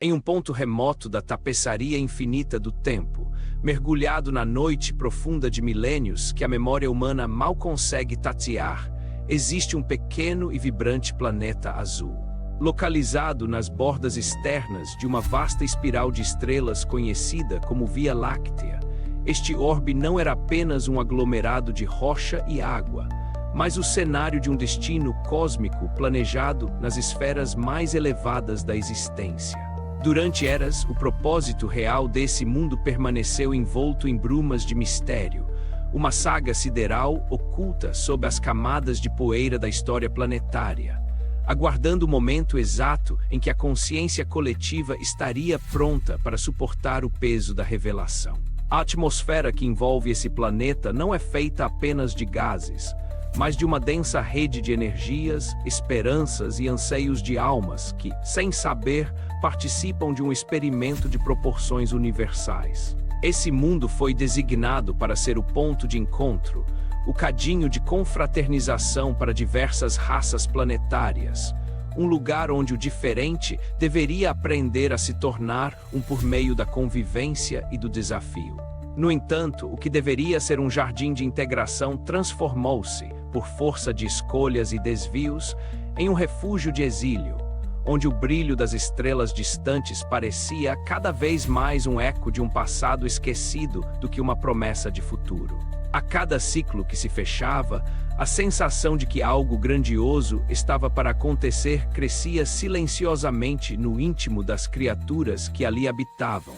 Em um ponto remoto da tapeçaria infinita do tempo, mergulhado na noite profunda de milênios que a memória humana mal consegue tatear, existe um pequeno e vibrante planeta azul. Localizado nas bordas externas de uma vasta espiral de estrelas conhecida como Via Láctea, este orbe não era apenas um aglomerado de rocha e água, mas o cenário de um destino cósmico planejado nas esferas mais elevadas da existência. Durante eras, o propósito real desse mundo permaneceu envolto em brumas de mistério, uma saga sideral oculta sob as camadas de poeira da história planetária, aguardando o momento exato em que a consciência coletiva estaria pronta para suportar o peso da revelação. A atmosfera que envolve esse planeta não é feita apenas de gases, mas de uma densa rede de energias, esperanças e anseios de almas que, sem saber, participam de um experimento de proporções universais. Esse mundo foi designado para ser o ponto de encontro, o cadinho de confraternização para diversas raças planetárias, um lugar onde o diferente deveria aprender a se tornar um por meio da convivência e do desafio. No entanto, o que deveria ser um jardim de integração transformou-se, por força de escolhas e desvios, em um refúgio de exílio, onde o brilho das estrelas distantes parecia cada vez mais um eco de um passado esquecido do que uma promessa de futuro. A cada ciclo que se fechava, a sensação de que algo grandioso estava para acontecer crescia silenciosamente no íntimo das criaturas que ali habitavam,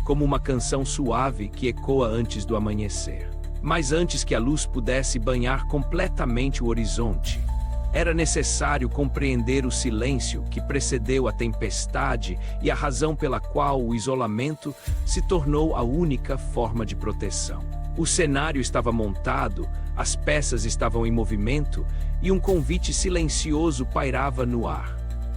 como uma canção suave que ecoa antes do amanhecer. Mas antes que a luz pudesse banhar completamente o horizonte, era necessário compreender o silêncio que precedeu a tempestade e a razão pela qual o isolamento se tornou a única forma de proteção. O cenário estava montado, as peças estavam em movimento e um convite silencioso pairava no ar,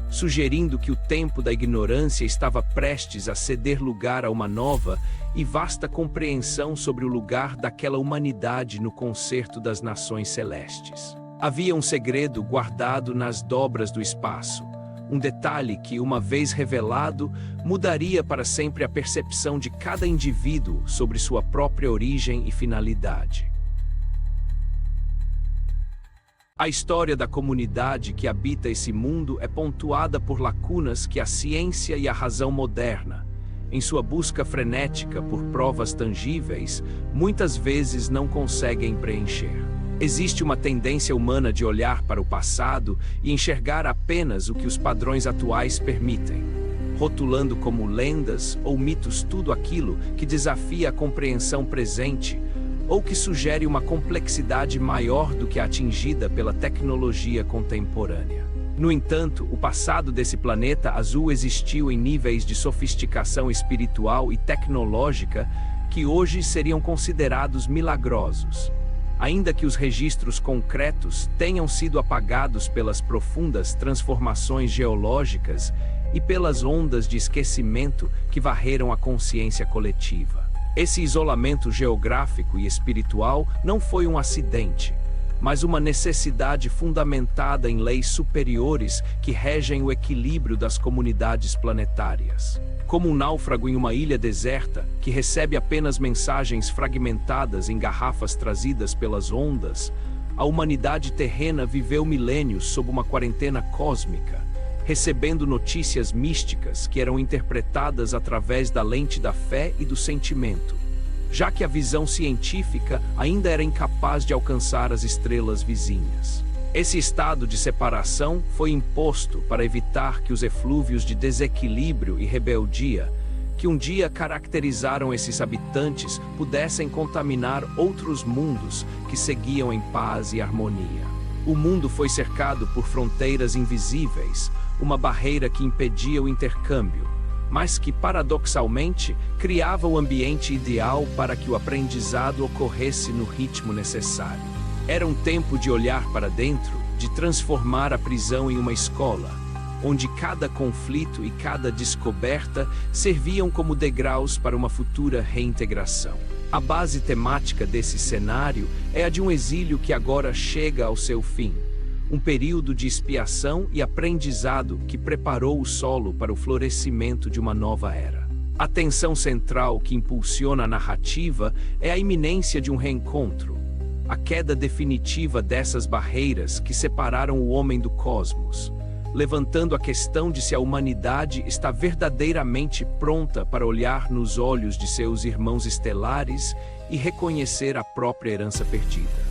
sugerindo que o tempo da ignorância estava prestes a ceder lugar a uma nova e vasta compreensão sobre o lugar daquela humanidade no concerto das nações celestes. Havia um segredo guardado nas dobras do espaço, um detalhe que, uma vez revelado, mudaria para sempre a percepção de cada indivíduo sobre sua própria origem e finalidade. A história da comunidade que habita esse mundo é pontuada por lacunas que a ciência e a razão moderna, em sua busca frenética por provas tangíveis, muitas vezes não conseguem preencher. Existe uma tendência humana de olhar para o passado e enxergar apenas o que os padrões atuais permitem, rotulando como lendas ou mitos tudo aquilo que desafia a compreensão presente ou que sugere uma complexidade maior do que a atingida pela tecnologia contemporânea. No entanto, o passado desse planeta azul existiu em níveis de sofisticação espiritual e tecnológica que hoje seriam considerados milagrosos, ainda que os registros concretos tenham sido apagados pelas profundas transformações geológicas e pelas ondas de esquecimento que varreram a consciência coletiva. Esse isolamento geográfico e espiritual não foi um acidente, mas uma necessidade fundamentada em leis superiores que regem o equilíbrio das comunidades planetárias. Como um náufrago em uma ilha deserta, que recebe apenas mensagens fragmentadas em garrafas trazidas pelas ondas, a humanidade terrena viveu milênios sob uma quarentena cósmica, recebendo notícias místicas que eram interpretadas através da lente da fé e do sentimento, já que a visão científica ainda era incapaz de alcançar as estrelas vizinhas. Esse estado de separação foi imposto para evitar que os eflúvios de desequilíbrio e rebeldia, que um dia caracterizaram esses habitantes, pudessem contaminar outros mundos que seguiam em paz e harmonia. O mundo foi cercado por fronteiras invisíveis, uma barreira que impedia o intercâmbio, mas que, paradoxalmente, criava o ambiente ideal para que o aprendizado ocorresse no ritmo necessário. Era um tempo de olhar para dentro, de transformar a prisão em uma escola, onde cada conflito e cada descoberta serviam como degraus para uma futura reintegração. A base temática desse cenário é a de um exílio que agora chega ao seu fim, um período de expiação e aprendizado que preparou o solo para o florescimento de uma nova era. A tensão central que impulsiona a narrativa é a iminência de um reencontro, a queda definitiva dessas barreiras que separaram o homem do cosmos, levantando a questão de se a humanidade está verdadeiramente pronta para olhar nos olhos de seus irmãos estelares e reconhecer a própria herança perdida.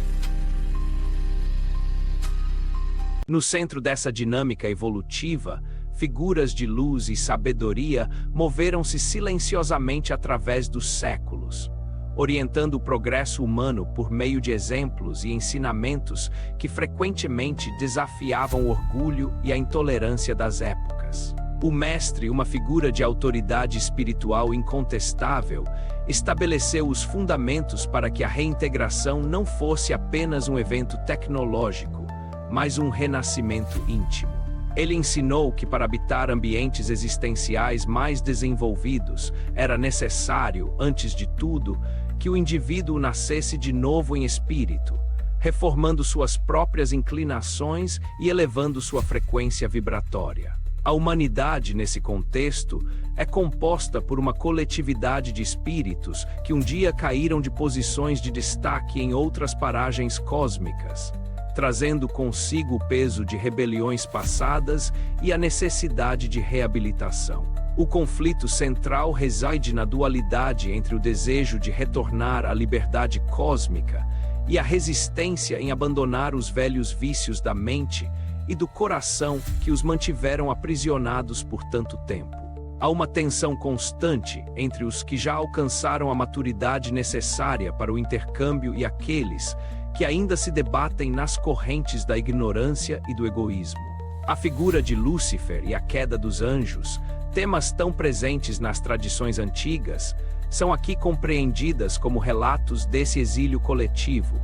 No centro dessa dinâmica evolutiva, figuras de luz e sabedoria moveram-se silenciosamente através dos séculos, orientando o progresso humano por meio de exemplos e ensinamentos que frequentemente desafiavam o orgulho e a intolerância das épocas. O mestre, uma figura de autoridade espiritual incontestável, estabeleceu os fundamentos para que a reintegração não fosse apenas um evento tecnológico, mas um renascimento íntimo. Ele ensinou que para habitar ambientes existenciais mais desenvolvidos, era necessário, antes de tudo, que o indivíduo nascesse de novo em espírito, reformando suas próprias inclinações e elevando sua frequência vibratória. A humanidade, nesse contexto, é composta por uma coletividade de espíritos que um dia caíram de posições de destaque em outras paragens cósmicas, trazendo consigo o peso de rebeliões passadas e a necessidade de reabilitação. O conflito central reside na dualidade entre o desejo de retornar à liberdade cósmica e a resistência em abandonar os velhos vícios da mente e do coração que os mantiveram aprisionados por tanto tempo. Há uma tensão constante entre os que já alcançaram a maturidade necessária para o intercâmbio e aqueles que ainda se debatem nas correntes da ignorância e do egoísmo. A figura de Lúcifer e a queda dos anjos, temas tão presentes nas tradições antigas, são aqui compreendidas como relatos desse exílio coletivo,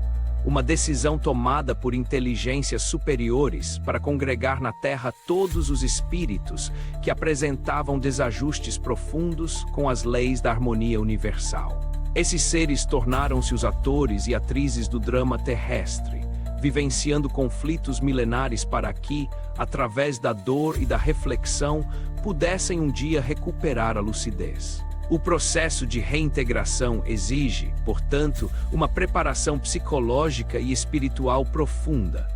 uma decisão tomada por inteligências superiores para congregar na Terra todos os espíritos que apresentavam desajustes profundos com as leis da harmonia universal. Esses seres tornaram-se os atores e atrizes do drama terrestre, vivenciando conflitos milenares para que, através da dor e da reflexão, pudessem um dia recuperar a lucidez. O processo de reintegração exige, portanto, uma preparação psicológica e espiritual profunda,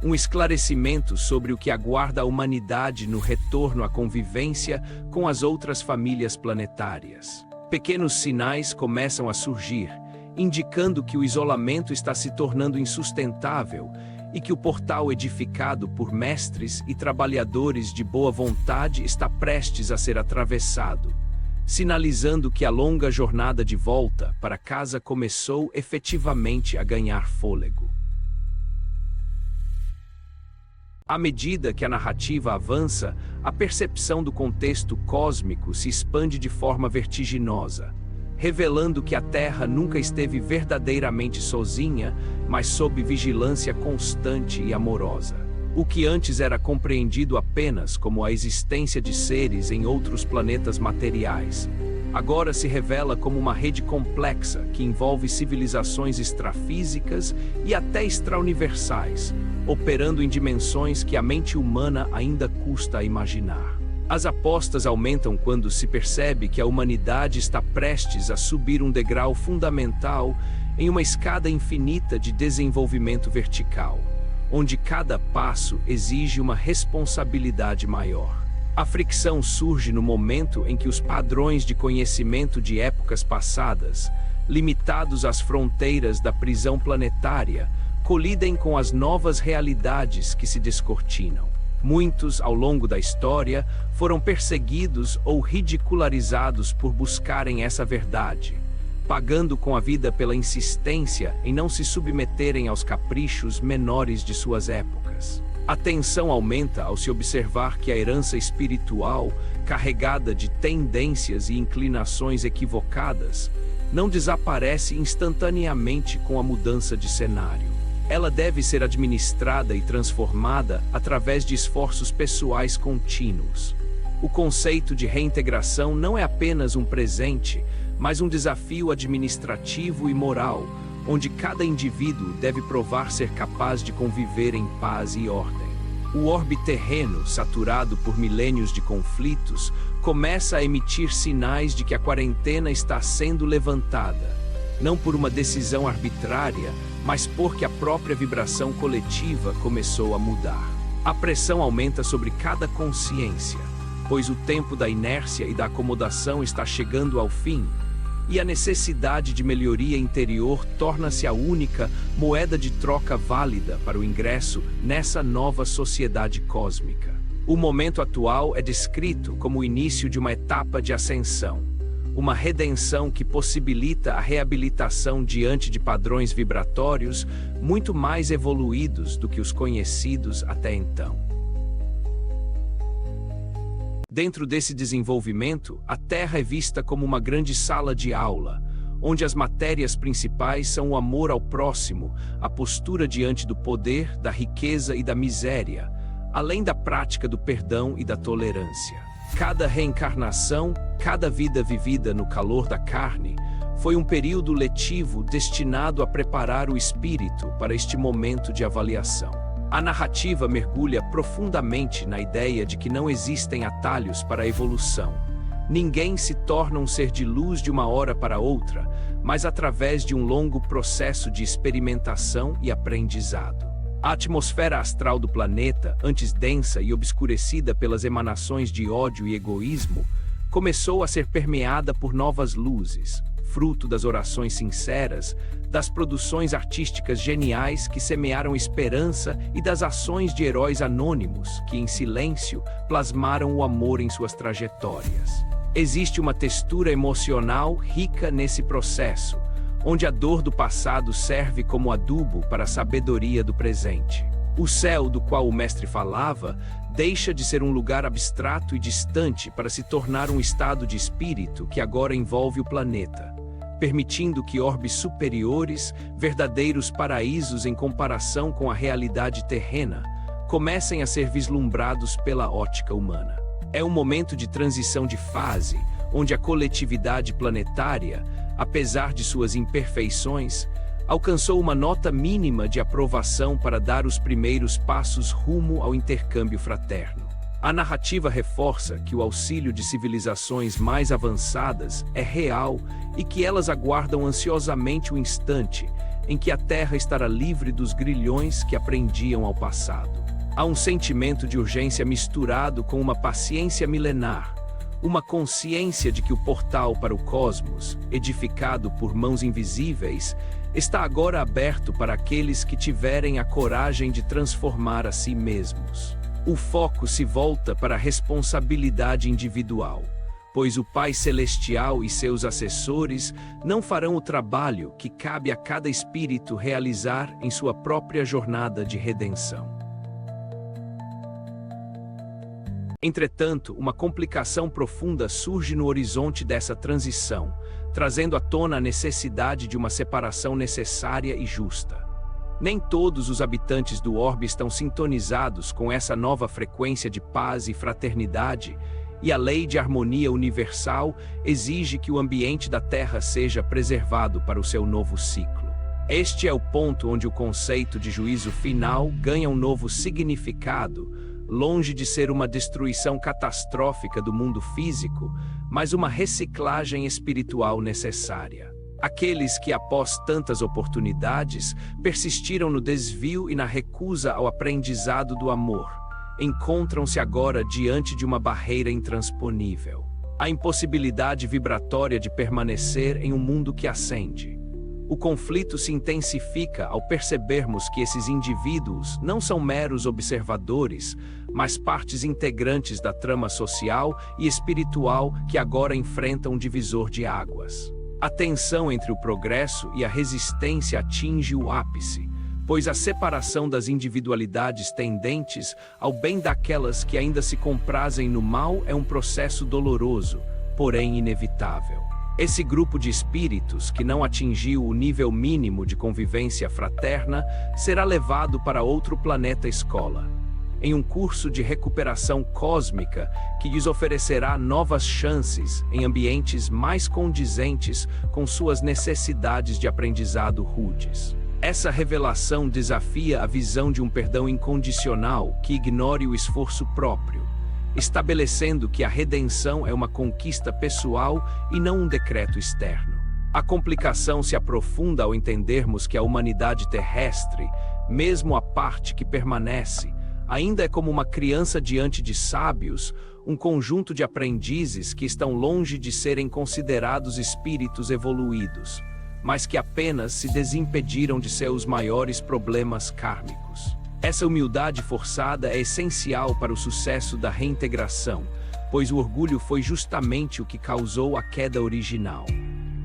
um esclarecimento sobre o que aguarda a humanidade no retorno à convivência com as outras famílias planetárias. Pequenos sinais começam a surgir, indicando que o isolamento está se tornando insustentável e que o portal edificado por mestres e trabalhadores de boa vontade está prestes a ser atravessado, sinalizando que a longa jornada de volta para casa começou efetivamente a ganhar fôlego. À medida que a narrativa avança, a percepção do contexto cósmico se expande de forma vertiginosa, revelando que a Terra nunca esteve verdadeiramente sozinha, mas sob vigilância constante e amorosa. O que antes era compreendido apenas como a existência de seres em outros planetas materiais, agora se revela como uma rede complexa que envolve civilizações extrafísicas e até extrauniversais, operando em dimensões que a mente humana ainda custa a imaginar. As apostas aumentam quando se percebe que a humanidade está prestes a subir um degrau fundamental em uma escada infinita de desenvolvimento vertical, onde cada passo exige uma responsabilidade maior. A fricção surge no momento em que os padrões de conhecimento de épocas passadas, limitados às fronteiras da prisão planetária, colidem com as novas realidades que se descortinam. Muitos, ao longo da história, foram perseguidos ou ridicularizados por buscarem essa verdade, pagando com a vida pela insistência em não se submeterem aos caprichos menores de suas épocas. A tensão aumenta ao se observar que a herança espiritual, carregada de tendências e inclinações equivocadas, não desaparece instantaneamente com a mudança de cenário. Ela deve ser administrada e transformada através de esforços pessoais contínuos. O conceito de reintegração não é apenas um presente, mas um desafio administrativo e moral, onde cada indivíduo deve provar ser capaz de conviver em paz e ordem. O orbe terreno, saturado por milênios de conflitos, começa a emitir sinais de que a quarentena está sendo levantada, não por uma decisão arbitrária, mas porque a própria vibração coletiva começou a mudar. A pressão aumenta sobre cada consciência, pois o tempo da inércia e da acomodação está chegando ao fim, e a necessidade de melhoria interior torna-se a única moeda de troca válida para o ingresso nessa nova sociedade cósmica. O momento atual é descrito como o início de uma etapa de ascensão, uma redenção que possibilita a reabilitação diante de padrões vibratórios muito mais evoluídos do que os conhecidos até então. Dentro desse desenvolvimento, a Terra é vista como uma grande sala de aula, onde as matérias principais são o amor ao próximo, a postura diante do poder, da riqueza e da miséria, além da prática do perdão e da tolerância. Cada reencarnação, cada vida vivida no calor da carne, foi um período letivo destinado a preparar o espírito para este momento de avaliação. A narrativa mergulha profundamente na ideia de que não existem atalhos para a evolução. Ninguém se torna um ser de luz de uma hora para outra, mas através de um longo processo de experimentação e aprendizado. A atmosfera astral do planeta, antes densa e obscurecida pelas emanações de ódio e egoísmo, começou a ser permeada por novas luzes, fruto das orações sinceras, das produções artísticas geniais que semearam esperança e das ações de heróis anônimos que, em silêncio, plasmaram o amor em suas trajetórias. Existe uma textura emocional rica nesse processo, onde a dor do passado serve como adubo para a sabedoria do presente. O céu do qual o mestre falava deixa de ser um lugar abstrato e distante para se tornar um estado de espírito que agora envolve o planeta, permitindo que orbes superiores, verdadeiros paraísos em comparação com a realidade terrena, comecem a ser vislumbrados pela ótica humana. É um momento de transição de fase, onde a coletividade planetária, apesar de suas imperfeições, alcançou uma nota mínima de aprovação para dar os primeiros passos rumo ao intercâmbio fraterno. A narrativa reforça que o auxílio de civilizações mais avançadas é real e que elas aguardam ansiosamente o instante em que a Terra estará livre dos grilhões que a prendiam ao passado. Há um sentimento de urgência misturado com uma paciência milenar, uma consciência de que o portal para o cosmos, edificado por mãos invisíveis, está agora aberto para aqueles que tiverem a coragem de transformar a si mesmos. O foco se volta para a responsabilidade individual, pois o Pai Celestial e seus assessores não farão o trabalho que cabe a cada espírito realizar em sua própria jornada de redenção. Entretanto, uma complicação profunda surge no horizonte dessa transição, trazendo à tona a necessidade de uma separação necessária e justa. Nem todos os habitantes do orbe estão sintonizados com essa nova frequência de paz e fraternidade, e a lei de harmonia universal exige que o ambiente da Terra seja preservado para o seu novo ciclo. Este é o ponto onde o conceito de juízo final ganha um novo significado, longe de ser uma destruição catastrófica do mundo físico, mas uma reciclagem espiritual necessária. Aqueles que, após tantas oportunidades, persistiram no desvio e na recusa ao aprendizado do amor, encontram-se agora diante de uma barreira intransponível. A impossibilidade vibratória de permanecer em um mundo que ascende. O conflito se intensifica ao percebermos que esses indivíduos não são meros observadores, mas partes integrantes da trama social e espiritual que agora enfrentam um divisor de águas. A tensão entre o progresso e a resistência atinge o ápice, pois a separação das individualidades tendentes ao bem daquelas que ainda se comprazem no mal é um processo doloroso, porém inevitável. Esse grupo de espíritos que não atingiu o nível mínimo de convivência fraterna será levado para outro planeta escola. em um curso de recuperação cósmica que lhes oferecerá novas chances em ambientes mais condizentes com suas necessidades de aprendizado rudes. Essa revelação desafia a visão de um perdão incondicional que ignore o esforço próprio, estabelecendo que a redenção é uma conquista pessoal e não um decreto externo. A complicação se aprofunda ao entendermos que a humanidade terrestre, mesmo a parte que permanece, ainda é como uma criança diante de sábios, um conjunto de aprendizes que estão longe de serem considerados espíritos evoluídos, mas que apenas se desimpediram de seus maiores problemas kármicos. Essa humildade forçada é essencial para o sucesso da reintegração, pois o orgulho foi justamente o que causou a queda original.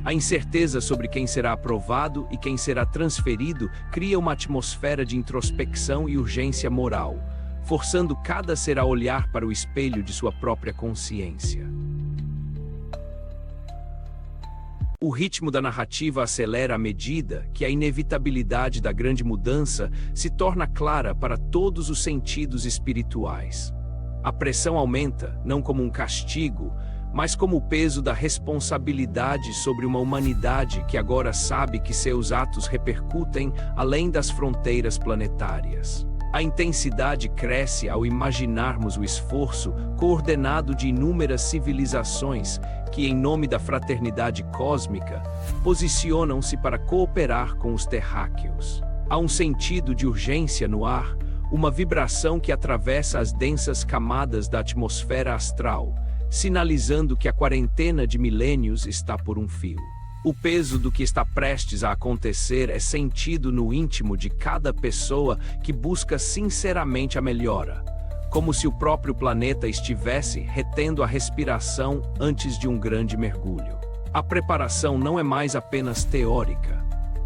A incerteza sobre quem será aprovado e quem será transferido cria uma atmosfera de introspecção e urgência moral, forçando cada ser a olhar para o espelho de sua própria consciência. O ritmo da narrativa acelera à medida que a inevitabilidade da grande mudança se torna clara para todos os sentidos espirituais. A pressão aumenta, não como um castigo, mas como o peso da responsabilidade sobre uma humanidade que agora sabe que seus atos repercutem além das fronteiras planetárias. A intensidade cresce ao imaginarmos o esforço coordenado de inúmeras civilizações que, em nome da fraternidade cósmica, posicionam-se para cooperar com os terráqueos. Há um sentido de urgência no ar, uma vibração que atravessa as densas camadas da atmosfera astral, sinalizando que a quarentena de milênios está por um fio. O peso do que está prestes a acontecer é sentido no íntimo de cada pessoa que busca sinceramente a melhora, como se o próprio planeta estivesse retendo a respiração antes de um grande mergulho. A preparação não é mais apenas teórica.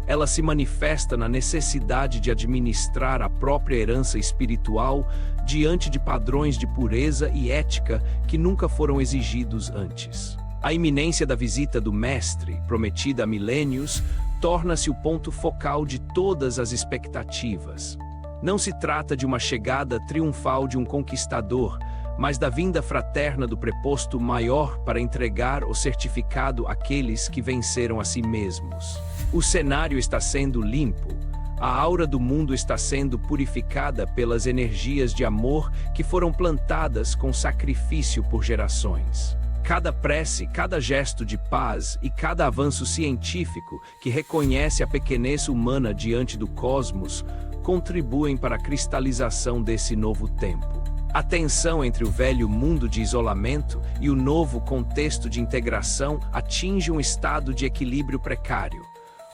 Ela se manifesta na necessidade de administrar a própria herança espiritual diante de padrões de pureza e ética que nunca foram exigidos antes. A iminência da visita do Mestre, prometida há milênios, torna-se o ponto focal de todas as expectativas. Não se trata de uma chegada triunfal de um conquistador, mas da vinda fraterna do preposto maior para entregar o certificado àqueles que venceram a si mesmos. O cenário está sendo limpo, a aura do mundo está sendo purificada pelas energias de amor que foram plantadas com sacrifício por gerações. Cada prece, cada gesto de paz e cada avanço científico que reconhece a pequenez humana diante do cosmos contribuem para a cristalização desse novo tempo. A tensão entre o velho mundo de isolamento e o novo contexto de integração atinge um estado de equilíbrio precário,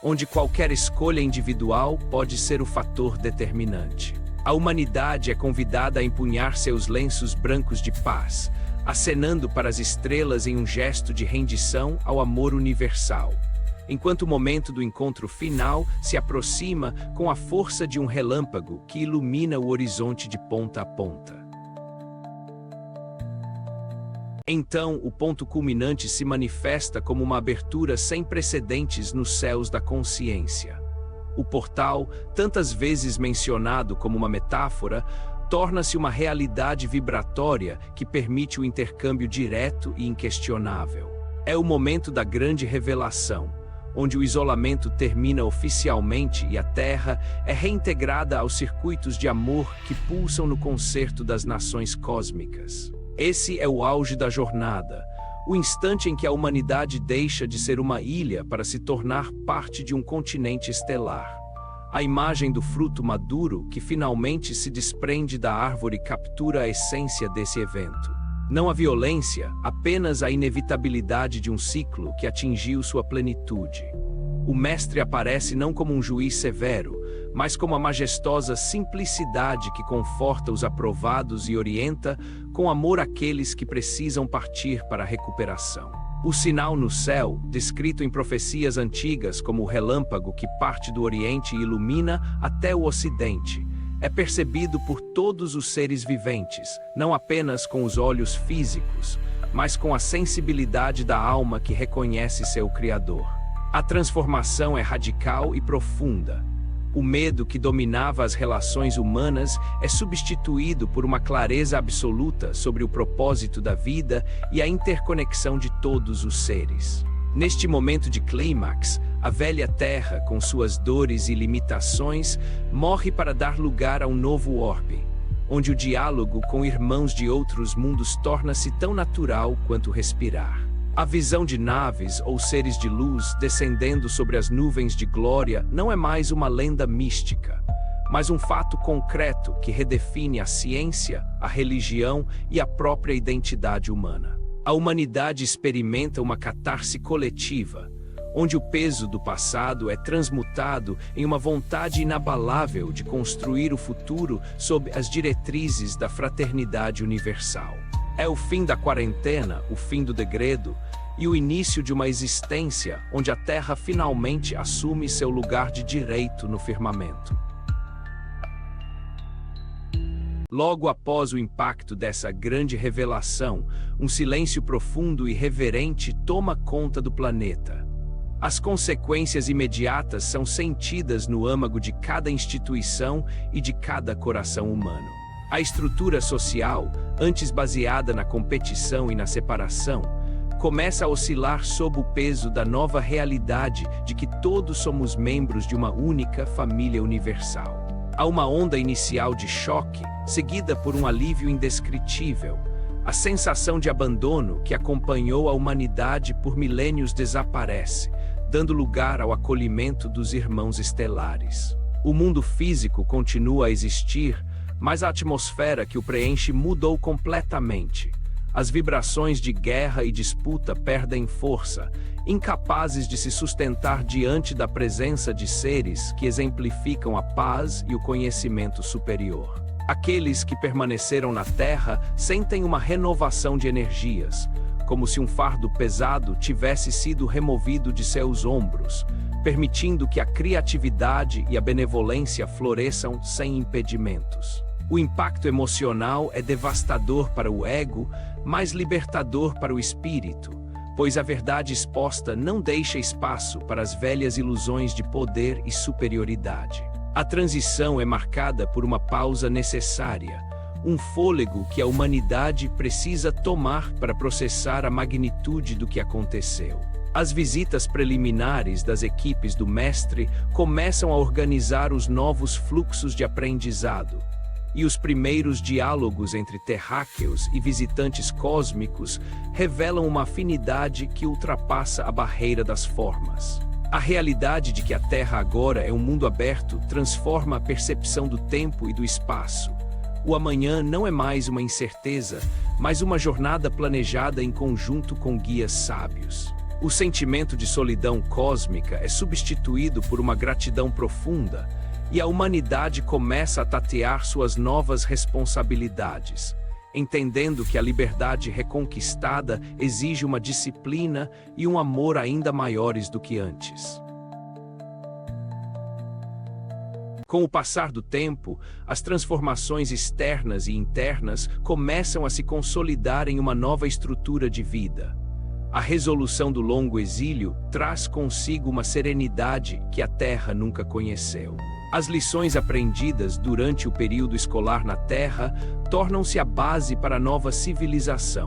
onde qualquer escolha individual pode ser o fator determinante. A humanidade é convidada a empunhar seus lenços brancos de paz, acenando para as estrelas em um gesto de rendição ao amor universal, enquanto o momento do encontro final se aproxima com a força de um relâmpago que ilumina o horizonte de ponta a ponta. Então, o ponto culminante se manifesta como uma abertura sem precedentes nos céus da consciência. O portal, tantas vezes mencionado como uma metáfora, torna-se uma realidade vibratória que permite o intercâmbio direto e inquestionável. É o momento da grande revelação, onde o isolamento termina oficialmente e a Terra é reintegrada aos circuitos de amor que pulsam no concerto das nações cósmicas. Esse é o auge da jornada, o instante em que a humanidade deixa de ser uma ilha para se tornar parte de um continente estelar. A imagem do fruto maduro que finalmente se desprende da árvore captura a essência desse evento. Não a violência, apenas a inevitabilidade de um ciclo que atingiu sua plenitude. O Mestre aparece não como um juiz severo, mas como a majestosa simplicidade que conforta os aprovados e orienta com amor aqueles que precisam partir para a recuperação. O sinal no céu, descrito em profecias antigas como o relâmpago que parte do Oriente e ilumina até o Ocidente, é percebido por todos os seres viventes, não apenas com os olhos físicos, mas com a sensibilidade da alma que reconhece seu Criador. A transformação é radical e profunda. O medo que dominava as relações humanas é substituído por uma clareza absoluta sobre o propósito da vida e a interconexão de todos os seres. Neste momento de clímax, a velha Terra, com suas dores e limitações, morre para dar lugar a um novo orbe, onde o diálogo com irmãos de outros mundos torna-se tão natural quanto respirar. A visão de naves ou seres de luz descendendo sobre as nuvens de glória não é mais uma lenda mística, mas um fato concreto que redefine a ciência, a religião e a própria identidade humana. A humanidade experimenta uma catarse coletiva, onde o peso do passado é transmutado em uma vontade inabalável de construir o futuro sob as diretrizes da fraternidade universal. É o fim da quarentena, o fim do degredo e o início de uma existência onde a Terra finalmente assume seu lugar de direito no firmamento. Logo após o impacto dessa grande revelação, um silêncio profundo e reverente toma conta do planeta. As consequências imediatas são sentidas no âmago de cada instituição e de cada coração humano. A estrutura social, antes baseada na competição e na separação, começa a oscilar sob o peso da nova realidade de que todos somos membros de uma única família universal. Há uma onda inicial de choque, seguida por um alívio indescritível. A sensação de abandono que acompanhou a humanidade por milênios desaparece, dando lugar ao acolhimento dos irmãos estelares. O mundo físico continua a existir, mas a atmosfera que o preenche mudou completamente. As vibrações de guerra e disputa perdem força, incapazes de se sustentar diante da presença de seres que exemplificam a paz e o conhecimento superior. Aqueles que permaneceram na Terra sentem uma renovação de energias, como se um fardo pesado tivesse sido removido de seus ombros, permitindo que a criatividade e a benevolência floresçam sem impedimentos. O impacto emocional é devastador para o ego, mas libertador para o espírito, pois a verdade exposta não deixa espaço para as velhas ilusões de poder e superioridade. A transição é marcada por uma pausa necessária, um fôlego que a humanidade precisa tomar para processar a magnitude do que aconteceu. As visitas preliminares das equipes do Mestre começam a organizar os novos fluxos de aprendizado, e os primeiros diálogos entre terráqueos e visitantes cósmicos revelam uma afinidade que ultrapassa a barreira das formas. A realidade de que a Terra agora é um mundo aberto transforma a percepção do tempo e do espaço. O amanhã não é mais uma incerteza, mas uma jornada planejada em conjunto com guias sábios. O sentimento de solidão cósmica é substituído por uma gratidão profunda, e a humanidade começa a tatear suas novas responsabilidades, entendendo que a liberdade reconquistada exige uma disciplina e um amor ainda maiores do que antes. Com o passar do tempo, as transformações externas e internas começam a se consolidar em uma nova estrutura de vida. A resolução do longo exílio traz consigo uma serenidade que a Terra nunca conheceu. As lições aprendidas durante o período escolar na Terra tornam-se a base para a nova civilização.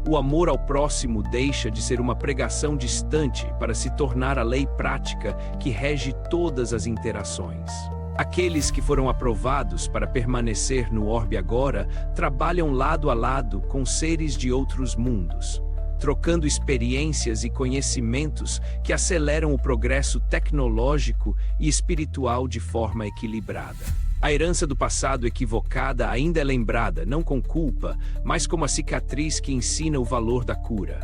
O amor ao próximo deixa de ser uma pregação distante para se tornar a lei prática que rege todas as interações. Aqueles que foram aprovados para permanecer no orbe agora trabalham lado a lado com seres de outros mundos, trocando experiências e conhecimentos que aceleram o progresso tecnológico e espiritual de forma equilibrada. A herança do passado equivocada ainda é lembrada, não com culpa, mas como a cicatriz que ensina o valor da cura.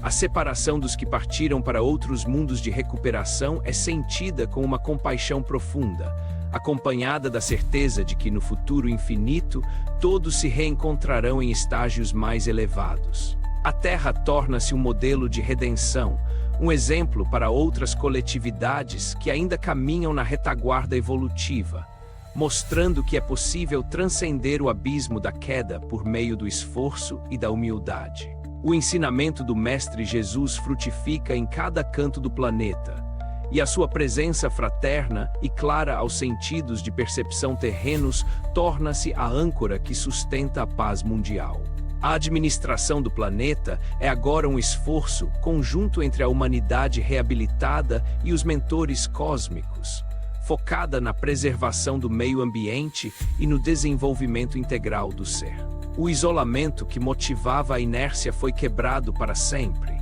A separação dos que partiram para outros mundos de recuperação é sentida com uma compaixão profunda, acompanhada da certeza de que no futuro infinito todos se reencontrarão em estágios mais elevados. A Terra torna-se um modelo de redenção, um exemplo para outras coletividades que ainda caminham na retaguarda evolutiva, mostrando que é possível transcender o abismo da queda por meio do esforço e da humildade. O ensinamento do Mestre Jesus frutifica em cada canto do planeta, e a sua presença fraterna e clara aos sentidos de percepção terrenos torna-se a âncora que sustenta a paz mundial. A administração do planeta é agora um esforço conjunto entre a humanidade reabilitada e os mentores cósmicos, focada na preservação do meio ambiente e no desenvolvimento integral do ser. O isolamento que motivava a inércia foi quebrado para sempre,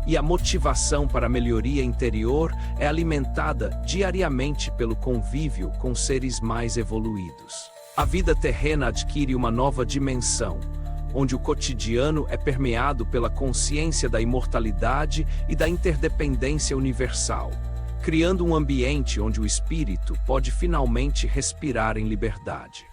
e a motivação para a melhoria interior é alimentada diariamente pelo convívio com seres mais evoluídos. A vida terrena adquire uma nova dimensão, onde o cotidiano é permeado pela consciência da imortalidade e da interdependência universal, criando um ambiente onde o espírito pode finalmente respirar em liberdade.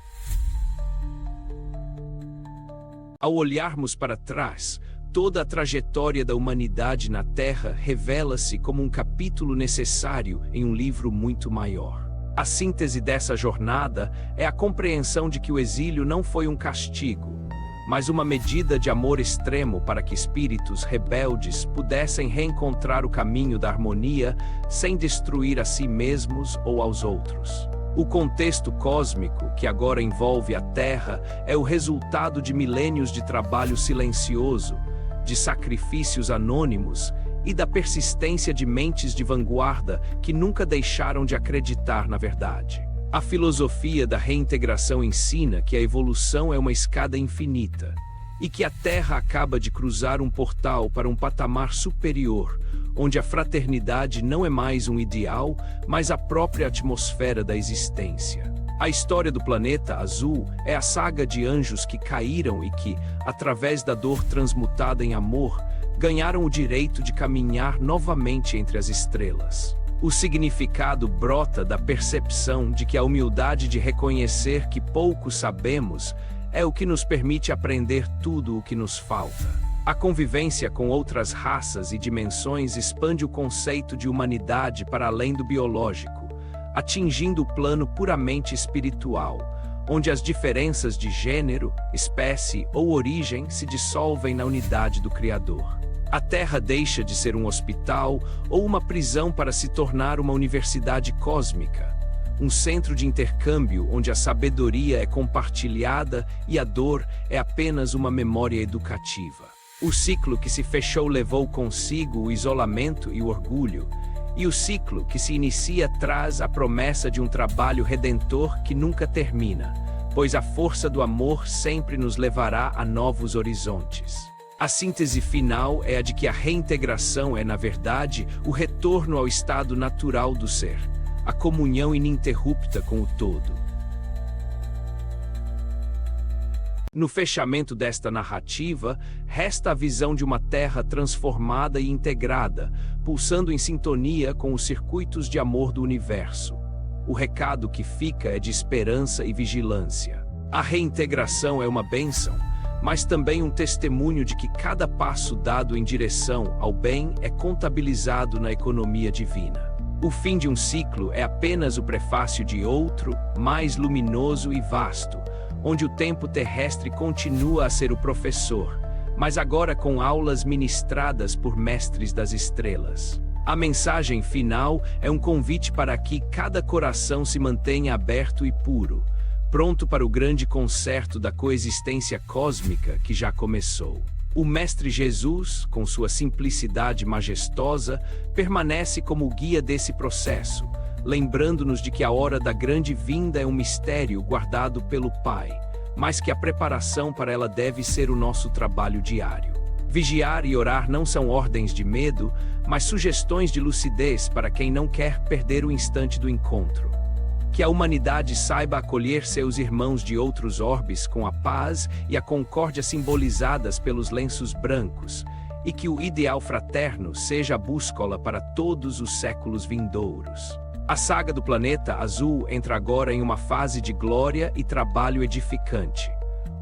Ao olharmos para trás, toda a trajetória da humanidade na Terra revela-se como um capítulo necessário em um livro muito maior. A síntese dessa jornada é a compreensão de que o exílio não foi um castigo, mas uma medida de amor extremo para que espíritos rebeldes pudessem reencontrar o caminho da harmonia sem destruir a si mesmos ou aos outros. O contexto cósmico que agora envolve a Terra é o resultado de milênios de trabalho silencioso, de sacrifícios anônimos e da persistência de mentes de vanguarda que nunca deixaram de acreditar na verdade. A filosofia da reintegração ensina que a evolução é uma escada infinita e que a Terra acaba de cruzar um portal para um patamar superior, onde a fraternidade não é mais um ideal, mas a própria atmosfera da existência. A história do planeta azul é a saga de anjos que caíram e que, através da dor transmutada em amor, ganharam o direito de caminhar novamente entre as estrelas. O significado brota da percepção de que a humildade de reconhecer que pouco sabemos é o que nos permite aprender tudo o que nos falta. A convivência com outras raças e dimensões expande o conceito de humanidade para além do biológico, atingindo o plano puramente espiritual, onde as diferenças de gênero, espécie ou origem se dissolvem na unidade do Criador. A Terra deixa de ser um hospital ou uma prisão para se tornar uma universidade cósmica, um centro de intercâmbio onde a sabedoria é compartilhada e a dor é apenas uma memória educativa. O ciclo que se fechou levou consigo o isolamento e o orgulho, e o ciclo que se inicia traz a promessa de um trabalho redentor que nunca termina, pois a força do amor sempre nos levará a novos horizontes. A síntese final é a de que a reintegração é, na verdade, o retorno ao estado natural do ser, a comunhão ininterrupta com o todo. No fechamento desta narrativa, resta a visão de uma Terra transformada e integrada, pulsando em sintonia com os circuitos de amor do universo. O recado que fica é de esperança e vigilância. A reintegração é uma bênção, mas também um testemunho de que cada passo dado em direção ao bem é contabilizado na economia divina. O fim de um ciclo é apenas o prefácio de outro, mais luminoso e vasto, onde o tempo terrestre continua a ser o professor, mas agora com aulas ministradas por mestres das estrelas. A mensagem final é um convite para que cada coração se mantenha aberto e puro, pronto para o grande concerto da coexistência cósmica que já começou. O Mestre Jesus, com sua simplicidade majestosa, permanece como o guia desse processo, lembrando-nos de que a hora da grande vinda é um mistério guardado pelo Pai, mas que a preparação para ela deve ser o nosso trabalho diário. Vigiar e orar não são ordens de medo, mas sugestões de lucidez para quem não quer perder o instante do encontro. Que a humanidade saiba acolher seus irmãos de outros orbes com a paz e a concórdia simbolizadas pelos lenços brancos, e que o ideal fraterno seja a bússola para todos os séculos vindouros. A saga do planeta azul entra agora em uma fase de glória e trabalho edificante,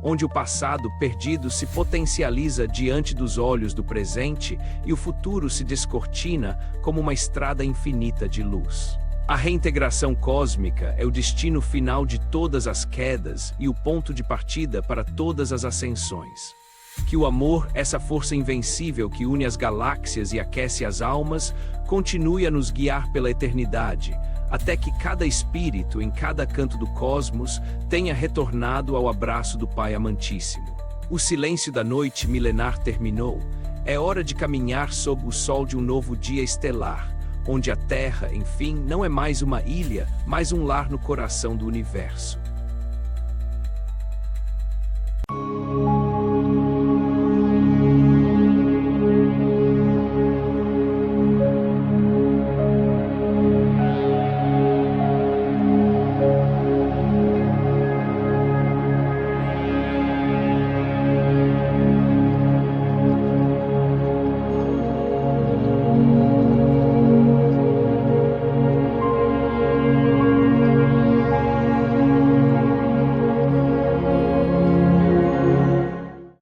onde o passado perdido se potencializa diante dos olhos do presente e o futuro se descortina como uma estrada infinita de luz. A reintegração cósmica é o destino final de todas as quedas e o ponto de partida para todas as ascensões. Que o amor, essa força invencível que une as galáxias e aquece as almas, continue a nos guiar pela eternidade, até que cada espírito em cada canto do cosmos tenha retornado ao abraço do Pai amantíssimo. O silêncio da noite milenar terminou. É hora de caminhar sob o sol de um novo dia estelar, onde a Terra, enfim, não é mais uma ilha, mas um lar no coração do universo.